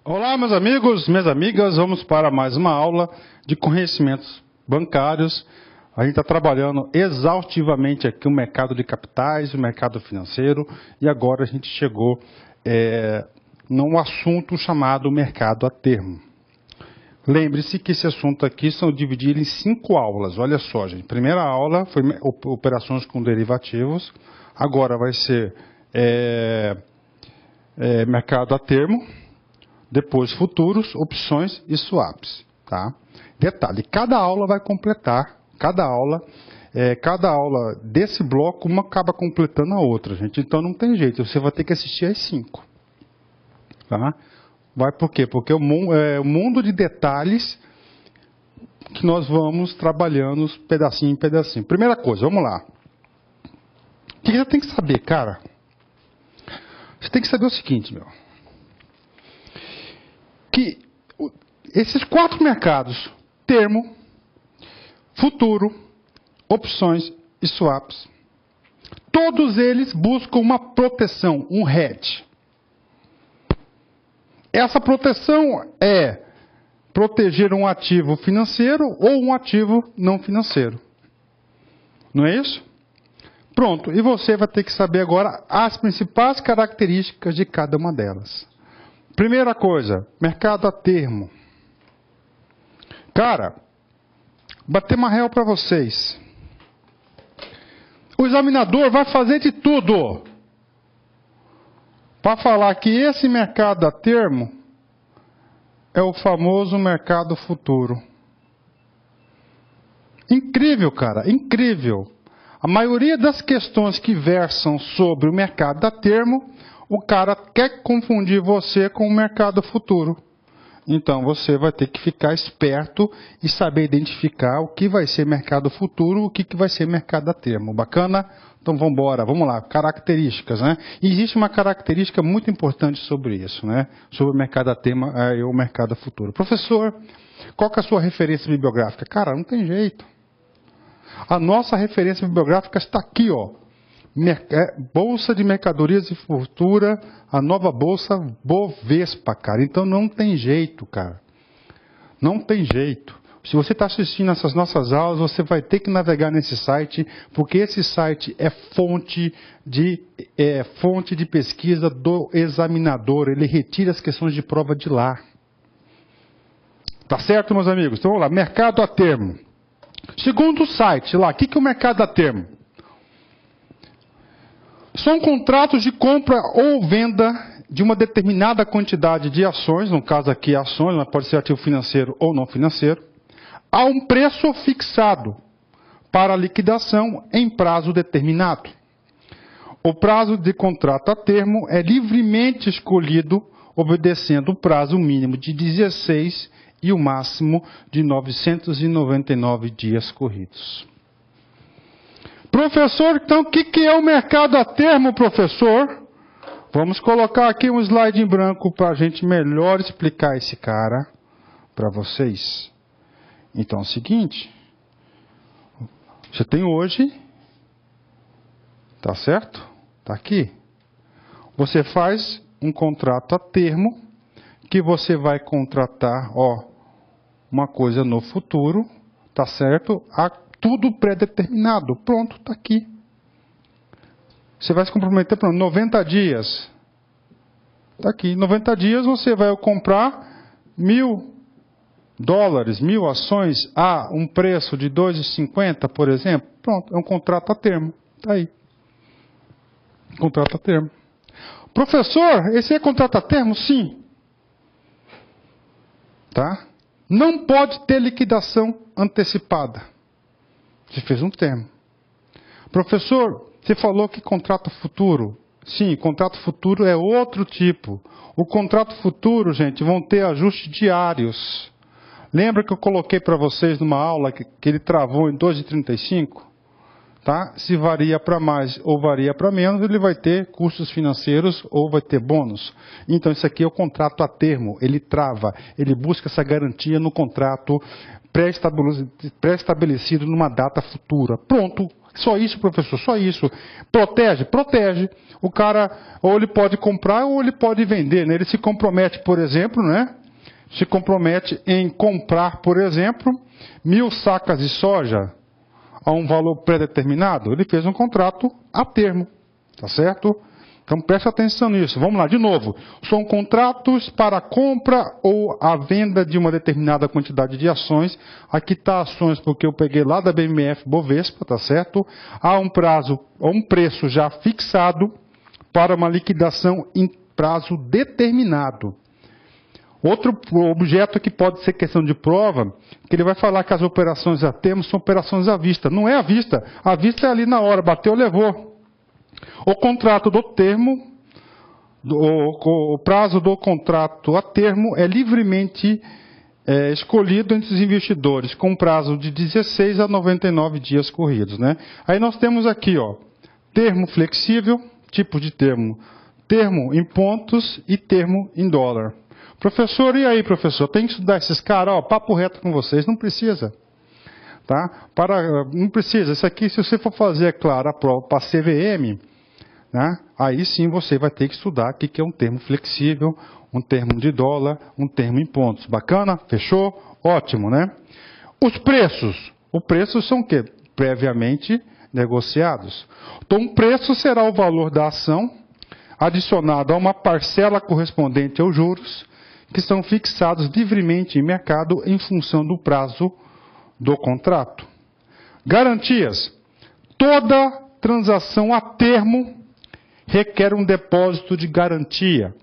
Olá, meus amigos, minhas amigas, vamos para mais uma aula de conhecimentos bancários. A gente está trabalhando exaustivamente aqui o mercado de capitais, o mercado financeiro, e agora a gente chegou num assunto chamado mercado a termo. Lembre-se que esse assunto aqui são divididos em 5 aulas, olha só, gente. Primeira aula foi operações com derivativos, agora vai ser mercado a termo. Depois futuros, opções e swaps. Tá? Detalhe, cada aula vai completar, cada aula desse bloco, uma acaba completando a outra, gente. Então não tem jeito, você vai ter que assistir às 5. Tá? Vai por quê? Porque é o mundo de detalhes que nós vamos trabalhando pedacinho em pedacinho. Primeira coisa, vamos lá. O que você tem que saber, cara? Você tem que saber o seguinte, meu. Que esses 4 mercados, termo, futuro, opções e swaps, todos eles buscam uma proteção, um hedge. Essa proteção é proteger um ativo financeiro ou um ativo não financeiro. Não é isso? Pronto, e você vai ter que saber agora as principais características de cada uma delas. Primeira coisa, mercado a termo. Cara, bater uma real para vocês. O examinador vai fazer de tudo para falar que esse mercado a termo é o famoso mercado futuro. Incrível, cara, incrível. A maioria das questões que versam sobre o mercado a termo, o cara quer confundir você com o mercado futuro. Então você vai ter que ficar esperto e saber identificar o que vai ser mercado futuro e o que vai ser mercado a termo. Bacana? Então vamos lá. Características, né? E existe uma característica muito importante sobre isso, né? Sobre o mercado a termo e o mercado futuro. Professor, qual que é a sua referência bibliográfica? Cara, não tem jeito. A nossa referência bibliográfica está aqui, ó. Bolsa de Mercadorias e Futura, a nova Bolsa Bovespa, cara. Então não tem jeito, cara. Não tem jeito. Se você está assistindo essas nossas aulas, você vai ter que navegar nesse site, porque esse site é fonte de pesquisa do examinador. Ele retira as questões de prova de lá. Tá certo, meus amigos? Então vamos lá, mercado a termo. Segundo o site lá, o que é o mercado a termo? São contratos de compra ou venda de uma determinada quantidade de ações, no caso aqui ações, mas pode ser ativo financeiro ou não financeiro, a um preço fixado para liquidação em prazo determinado. O prazo de contrato a termo é livremente escolhido, obedecendo o prazo mínimo de 16 e o máximo de 999 dias corridos. Professor, então o que é o mercado a termo, professor? Vamos colocar aqui um slide em branco para a gente melhor explicar esse cara para vocês. Então é o seguinte, você tem hoje, tá certo? Tá aqui. Você faz um contrato a termo que você vai contratar, uma coisa no futuro, tá certo? Tudo pré-determinado. Pronto, está aqui. Você vai se comprometer por 90 dias. Está aqui. 90 dias você vai comprar $1.000, 1.000 ações a um preço de 2,50, por exemplo. Pronto, é um contrato a termo. Está aí. Contrato a termo. Professor, esse é contrato a termo? Sim. Tá? Não pode ter liquidação antecipada. Você fez um termo. Professor, você falou que contrato futuro. Sim, contrato futuro é outro tipo. O contrato futuro, gente, vão ter ajustes diários. Lembra que eu coloquei para vocês numa aula que ele travou em 2,35? Tá? Se varia para mais ou varia para menos, ele vai ter custos financeiros ou vai ter bônus. Então, isso aqui é o contrato a termo. Ele trava, ele busca essa garantia no contrato pré-estabelecido numa data futura. Pronto, Só isso, professor, só isso. Protege? Protege. O cara, ou ele pode comprar ou ele pode vender, né? Ele se compromete, por exemplo, né? Se compromete em comprar, por exemplo, 1.000 sacas de soja a um valor pré-determinado. Ele fez um contrato a termo, tá certo? Então preste atenção nisso. Vamos lá, de novo. São contratos para a compra ou a venda de uma determinada quantidade de ações. Aqui está ações porque eu peguei lá da BMF Bovespa, tá certo? Há um prazo, um preço já fixado para uma liquidação em prazo determinado. Outro objeto que pode ser questão de prova, que ele vai falar que as operações a termo são operações à vista. Não é à vista. À vista é ali na hora, bateu, levou. O contrato do termo, o prazo do contrato a termo é livremente escolhido entre os investidores, com prazo de 16 a 99 dias corridos, né? Aí nós temos aqui, ó, termo flexível, tipo de termo, termo em pontos e termo em dólar. Professor, e aí, professor? Tem que estudar esses caras, ó, papo reto com vocês, não precisa. Tá? Não precisa. Isso aqui, se você for fazer, é claro, a prova para CVM, né? Aí sim você vai ter que estudar o que é um termo flexível, um termo de dólar, um termo em pontos. Bacana? Fechou? Ótimo, né? Os preços. Os preços são o quê? Previamente negociados. Então, o preço será o valor da ação adicionado a uma parcela correspondente aos juros, que são fixados livremente em mercado em função do prazo do contrato. Garantias. Toda transação a termo requer um depósito de garantia.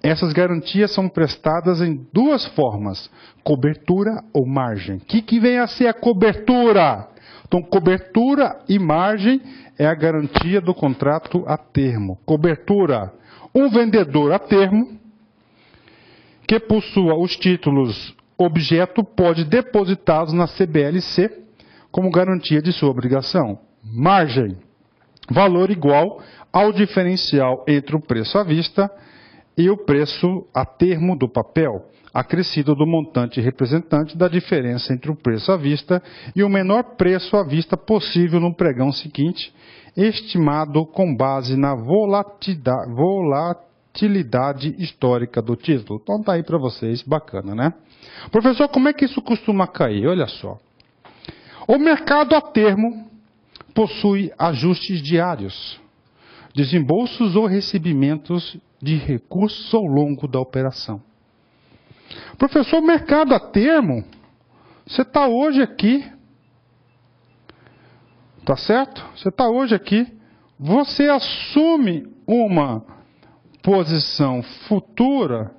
Essas garantias são prestadas em duas formas, cobertura ou margem. O que vem a ser a cobertura? Então, cobertura e margem é a garantia do contrato a termo. Cobertura. Um vendedor a termo que possua os títulos objeto pode depositá-los na CBLC como garantia de sua obrigação. Margem. Valor igual ao diferencial entre o preço à vista e o preço a termo do papel, acrescido do montante representante da diferença entre o preço à vista e o menor preço à vista possível no pregão seguinte, estimado com base na volatilidade histórica do título. Então tá aí para vocês, bacana, né? Professor, como é que isso costuma cair? Olha só. O mercado a termo possui ajustes diários, desembolsos ou recebimentos de recursos ao longo da operação. Professor, mercado a termo, você está hoje aqui, tá certo? Você está hoje aqui, você assume uma posição futura,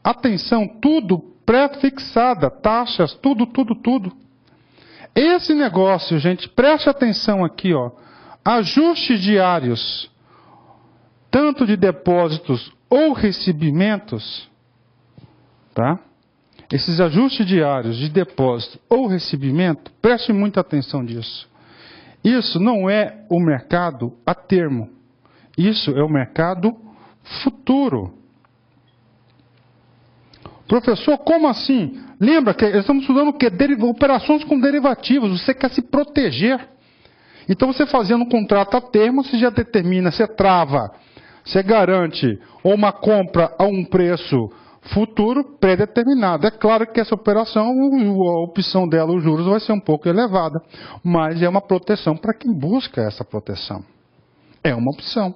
atenção, tudo pré-fixada, taxas, tudo. Esse negócio, gente, preste atenção aqui, ó, ajustes diários, tanto de depósitos ou recebimentos, tá? Esses ajustes diários de depósito ou recebimento, preste muita atenção nisso. Isso não é o mercado a termo, isso é o mercado futuro. Professor, como assim? Lembra que estamos estudando o quê? Operações com derivativos, você quer se proteger. Então você fazendo um contrato a termo, você já determina, você trava, você garante uma compra a um preço futuro pré-determinado. É claro que essa operação, a opção dela, os juros, vai ser um pouco elevada, mas é uma proteção para quem busca essa proteção. É uma opção.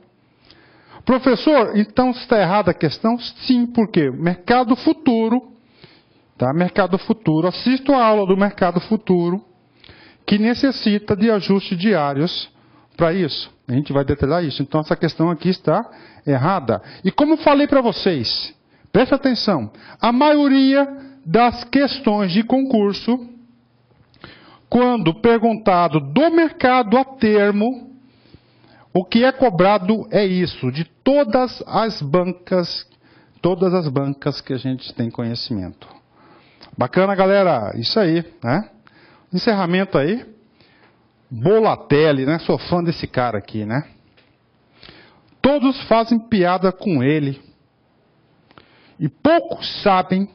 Professor, então está errada a questão? Sim, porque mercado futuro, tá? Mercado futuro, assisto a aula do mercado futuro, que necessita de ajustes diários para isso. A gente vai detalhar isso. Então essa questão aqui está errada. E como falei para vocês, preste atenção, a maioria das questões de concurso, quando perguntado do mercado a termo, o que é cobrado é isso, de todas as bancas que a gente tem conhecimento. Bacana, galera? Isso aí, né? Encerramento aí. Bolatelli, né? Sou fã desse cara aqui, né? Todos fazem piada com ele. E poucos sabem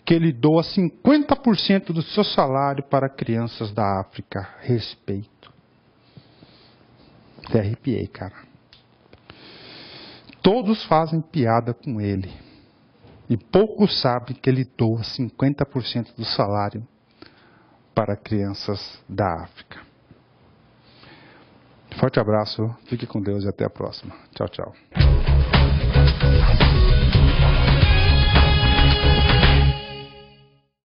que ele doa 50% do seu salário para crianças da África. Respeito. Até arrepiei, cara. Todos fazem piada com ele. E poucos sabem que ele doa 50% do salário para crianças da África. Forte abraço, fique com Deus e até a próxima. Tchau, tchau.